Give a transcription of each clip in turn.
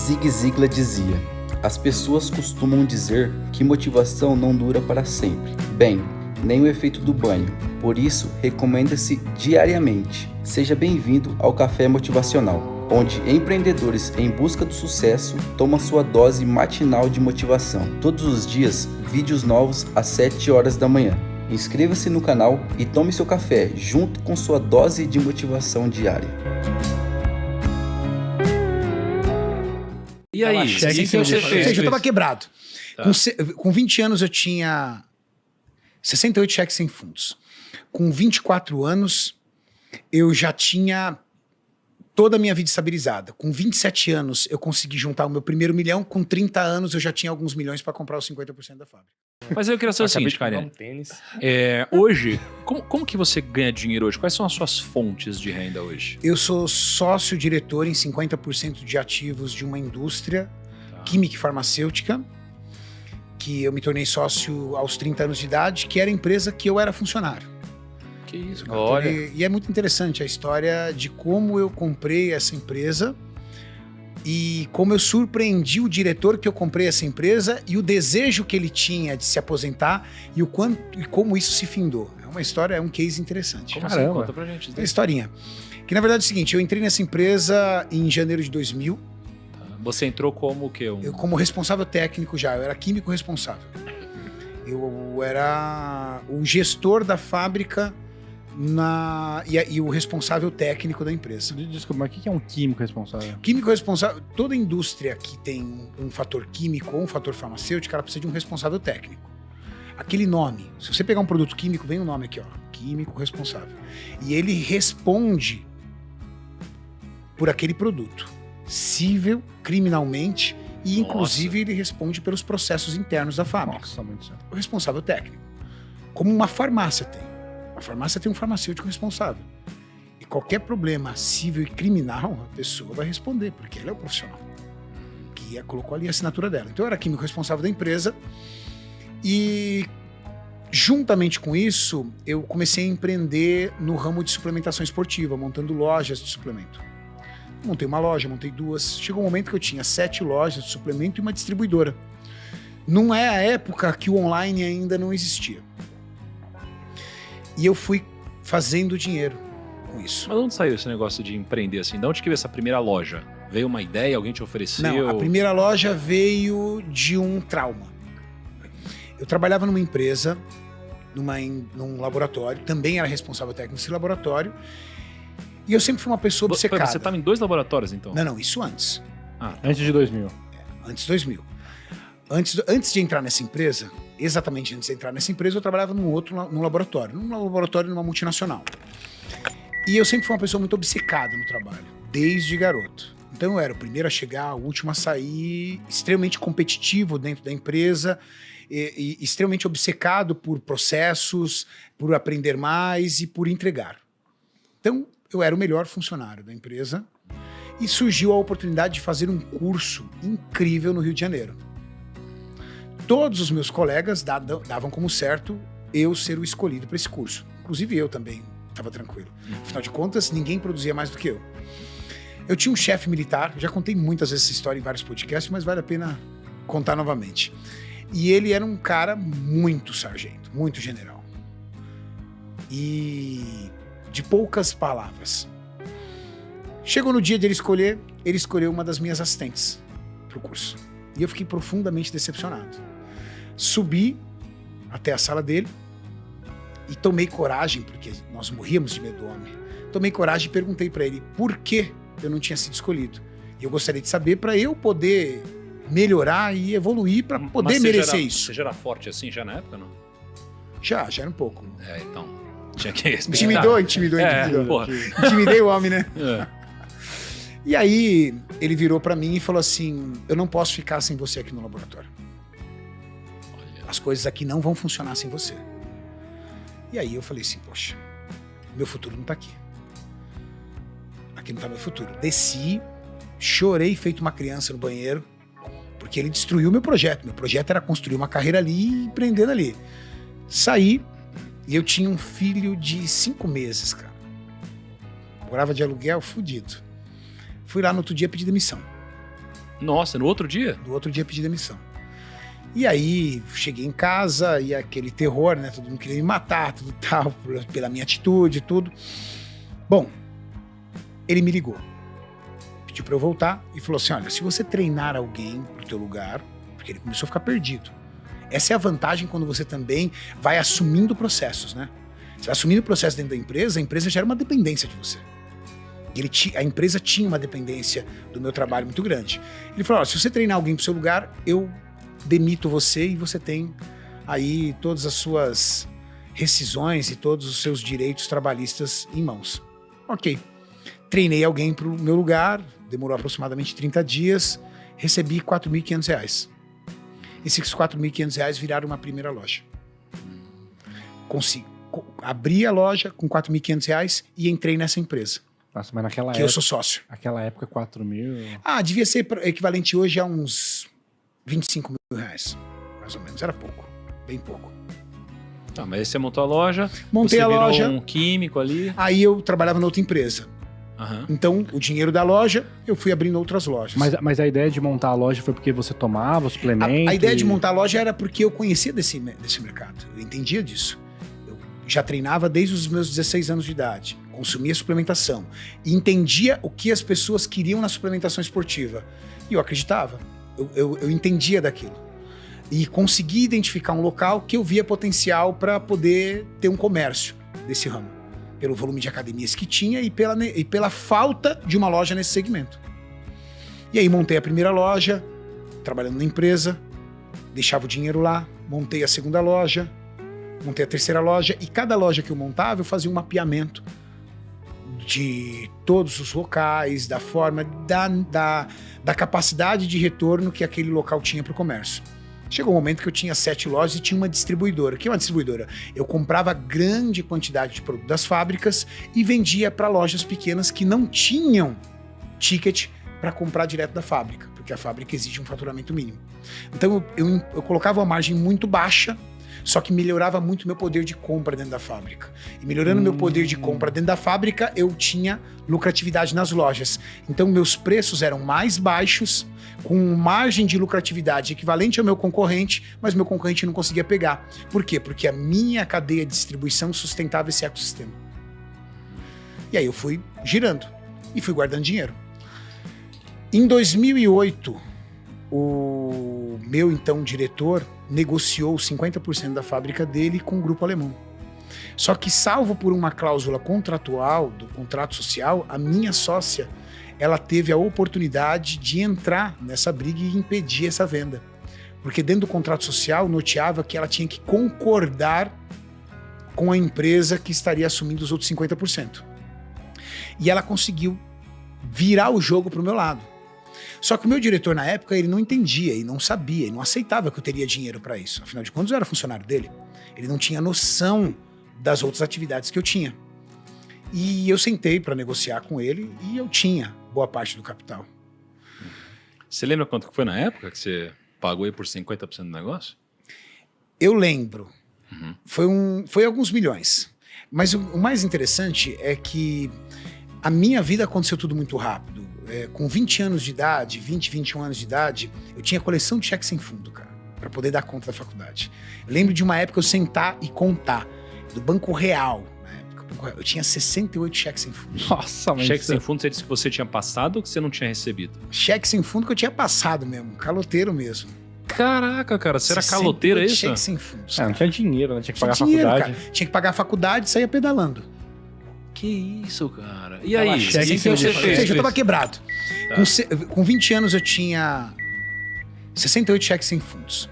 Zig Ziglar dizia: as pessoas costumam dizer que motivação não dura para sempre. Bem, nem o efeito do banho. Por isso, recomenda-se diariamente. Seja bem-vindo ao Café Motivacional, onde empreendedores em busca do sucesso tomam sua dose matinal de motivação. Todos os dias, vídeos novos às 7 horas da manhã. Inscreva-se no canal e tome seu café junto com sua dose de motivação diária. E aí, eu tava quebrado. Tá. Com 20 anos eu tinha 68 cheques sem fundos. Com 24 anos eu já tinha toda a minha vida estabilizada. Com 27 anos eu consegui juntar o meu primeiro milhão. Com 30 anos eu já tinha alguns milhões para comprar os 50% da fábrica. Mas eu queria saber o seguinte, Karine. Hoje, como que você ganha dinheiro hoje? Quais são as suas fontes de renda hoje? Eu sou sócio-diretor em 50% de ativos de uma indústria química e farmacêutica, que eu me tornei sócio aos 30 anos de idade, que era a empresa que eu era funcionário. Que isso, cara. Olha. E é muito interessante a história de como eu comprei essa empresa e como eu surpreendi o diretor que eu comprei essa empresa e o desejo que ele tinha de se aposentar e como isso se findou. É uma história, é um case interessante. Como assim? Conta pra gente. É uma historinha. Que na verdade é o seguinte, eu entrei nessa empresa em janeiro de 2000. Você entrou como o quê? Eu como responsável técnico já, eu era químico responsável. Eu era o gestor da fábrica e o responsável técnico da empresa. Desculpa, mas o que é um químico responsável? Químico responsável, toda indústria que tem um fator químico ou um fator farmacêutico, ela precisa de um responsável técnico. Aquele nome, se você pegar um produto químico, vem o nome aqui, ó, químico responsável. E ele responde por aquele produto, civil, criminalmente, e inclusive ele responde pelos processos internos da fábrica. Nossa, muito certo. O responsável técnico. Como uma farmácia tem. A farmácia tem um farmacêutico responsável. E qualquer problema civil e criminal, a pessoa vai responder, porque ela é o profissional. Que colocou ali a assinatura dela. Então eu era químico responsável da empresa e, juntamente com isso, eu comecei a empreender no ramo de suplementação esportiva, montando lojas de suplemento. Montei uma loja, montei duas. Chegou um momento que eu tinha 7 lojas de suplemento e uma distribuidora. Não é a época que o online ainda não existia. E eu fui fazendo dinheiro com isso. Mas onde saiu esse negócio de empreender assim? De onde que veio essa primeira loja? Veio uma ideia? Alguém te ofereceu? Não, a primeira loja veio de um trauma. Eu trabalhava numa empresa, num laboratório, também era responsável técnico desse laboratório, e eu sempre fui uma pessoa obcecada. Você estava em 2 laboratórios, então? Não, isso antes. Antes de 2000. Antes de 2000. Antes de entrar nessa empresa, exatamente antes de entrar nessa empresa, eu trabalhava num laboratório. Num laboratório numa multinacional. E eu sempre fui uma pessoa muito obcecada no trabalho, desde garoto. Então eu era o primeiro a chegar, o último a sair, extremamente competitivo dentro da empresa, e extremamente obcecado por processos, por aprender mais e por entregar. Então eu era o melhor funcionário da empresa e surgiu a oportunidade de fazer um curso incrível no Rio de Janeiro. Todos os meus colegas davam como certo eu ser o escolhido para esse curso. Inclusive eu também estava tranquilo. Afinal de contas, ninguém produzia mais do que eu. Eu tinha um chefe militar, já contei muitas vezes essa história em vários podcasts, mas vale a pena contar novamente. E ele era um cara muito sargento, muito general. E de poucas palavras. Chegou no dia de ele escolheu uma das minhas assistentes para o curso. E eu fiquei profundamente decepcionado. Subi até a sala dele e tomei coragem, porque nós morríamos de medo do homem. Tomei coragem e perguntei para ele por que eu não tinha sido escolhido. E eu gostaria de saber para eu poder melhorar e evoluir para poder merecer isso. Você já era forte assim já na época, não? Já era um pouco. Então. Tinha que respeitar. Intimidou. Intimidei o homem, né? E aí, ele virou pra mim e falou assim, eu não posso ficar sem você aqui no laboratório. As coisas aqui não vão funcionar sem você. E aí eu falei assim, poxa, meu futuro não tá aqui. Aqui não tá meu futuro. Desci, chorei feito uma criança no banheiro, porque ele destruiu meu projeto. Meu projeto era construir uma carreira ali e empreender ali. Saí e eu tinha um filho de 5 meses, cara. Morava de aluguel, fudido. Fui lá no outro dia pedir demissão. Nossa, no outro dia? No outro dia pedi demissão. E aí, cheguei em casa e aquele terror, né? Todo mundo queria me matar, tudo tal, pela minha atitude e tudo. Bom, ele me ligou. Pediu pra eu voltar e falou assim, olha, se você treinar alguém pro teu lugar, porque ele começou a ficar perdido. Essa é a vantagem quando você também vai assumindo processos, né? Você vai assumindo o processo dentro da empresa, a empresa gera uma dependência de você. A empresa tinha uma dependência do meu trabalho muito grande. Ele falou, se você treinar alguém pro seu lugar, eu demito você e você tem aí todas as suas rescisões e todos os seus direitos trabalhistas em mãos. Ok. Treinei alguém pro meu lugar, demorou aproximadamente 30 dias, recebi R$ 4.500. Esses R$ 4.500 viraram uma primeira loja. Abri a loja com R$ 4.500 e entrei nessa empresa. Nossa, mas naquela que época... eu sou sócio. Naquela época, 4 mil... Devia ser equivalente hoje a uns R$ 25.000, mais ou menos. Era pouco, bem pouco. Tá, mas aí você montou a loja, Montei a loja. Você virou um químico ali. Aí eu trabalhava na outra empresa. Uhum. Então, o dinheiro da loja, eu fui abrindo outras lojas. Mas a ideia de montar a loja foi porque você tomava os suplementos? A ideia de montar a loja era porque eu conhecia desse mercado. Eu entendia disso. Eu já treinava desde os meus 16 anos de idade. Consumia suplementação. E entendia o que as pessoas queriam na suplementação esportiva. E eu acreditava. Eu entendia daquilo. E consegui identificar um local que eu via potencial para poder ter um comércio desse ramo. Pelo volume de academias que tinha e pela falta de uma loja nesse segmento. E aí montei a primeira loja, trabalhando na empresa, deixava o dinheiro lá, montei a segunda loja, montei a terceira loja, e cada loja que eu montava, eu fazia um mapeamento de todos os locais, da forma, da capacidade de retorno que aquele local tinha para o comércio. Chegou um momento que eu tinha 7 lojas e tinha uma distribuidora. O que é uma distribuidora? Eu comprava grande quantidade de produto das fábricas e vendia para lojas pequenas que não tinham ticket para comprar direto da fábrica, porque a fábrica exige um faturamento mínimo. Então eu colocava uma margem muito baixa, só que melhorava muito meu poder de compra dentro da fábrica. E melhorando meu poder de compra dentro da fábrica, eu tinha lucratividade nas lojas. Então meus preços eram mais baixos, com margem de lucratividade equivalente ao meu concorrente, mas meu concorrente não conseguia pegar. Por quê? Porque a minha cadeia de distribuição sustentava esse ecossistema. E aí eu fui girando e fui guardando dinheiro. Em 2008, o meu então diretor negociou 50% da fábrica dele com o grupo alemão. Só que, salvo por uma cláusula contratual, do contrato social, a minha sócia, ela teve a oportunidade de entrar nessa briga e impedir essa venda. Porque dentro do contrato social, noteava que ela tinha que concordar com a empresa que estaria assumindo os outros 50%. E ela conseguiu virar o jogo para o meu lado. Só que o meu diretor, na época, ele não entendia, e não sabia, e não aceitava que eu teria dinheiro para isso. Afinal de contas, eu era funcionário dele. Ele não tinha noção das outras atividades que eu tinha. E eu sentei para negociar com ele e eu tinha boa parte do capital. Você lembra quanto que foi na época que você pagou aí por 50% do negócio? Eu lembro. Foi alguns milhões. Mas o mais interessante é que a minha vida aconteceu tudo muito rápido. Com 20 anos de idade, 21 anos de idade, eu tinha coleção de cheques sem fundo, cara, para poder dar conta da faculdade. Eu lembro de uma época eu sentar e contar, do Banco Real. Eu tinha 68 cheques sem fundo. Nossa, mas... Cheque sem fundo, você disse que você tinha passado ou que você não tinha recebido? Cheque sem fundo que eu tinha passado mesmo, caloteiro mesmo. Caraca, cara, você era caloteiro, é isso? Cheque sem fundo. Não tinha dinheiro, né? Tinha que pagar a faculdade. Cara. Tinha que pagar a faculdade e saía pedalando. Que isso, cara. E aí? Cheque sem fundo. Ou seja, eu tava quebrado. Tá. Com 20 anos eu tinha 68 cheques sem fundos.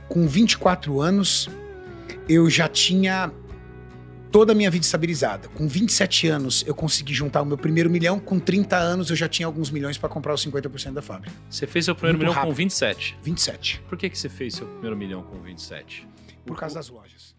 Com 24 anos eu já tinha toda a minha vida estabilizada. Com 27 anos eu consegui juntar o meu primeiro milhão. Com 30 anos eu já tinha alguns milhões para comprar os 50% da fábrica. Você fez seu primeiro milhão com 27? 27. Por que você fez seu primeiro milhão com 27? Por causa das lojas.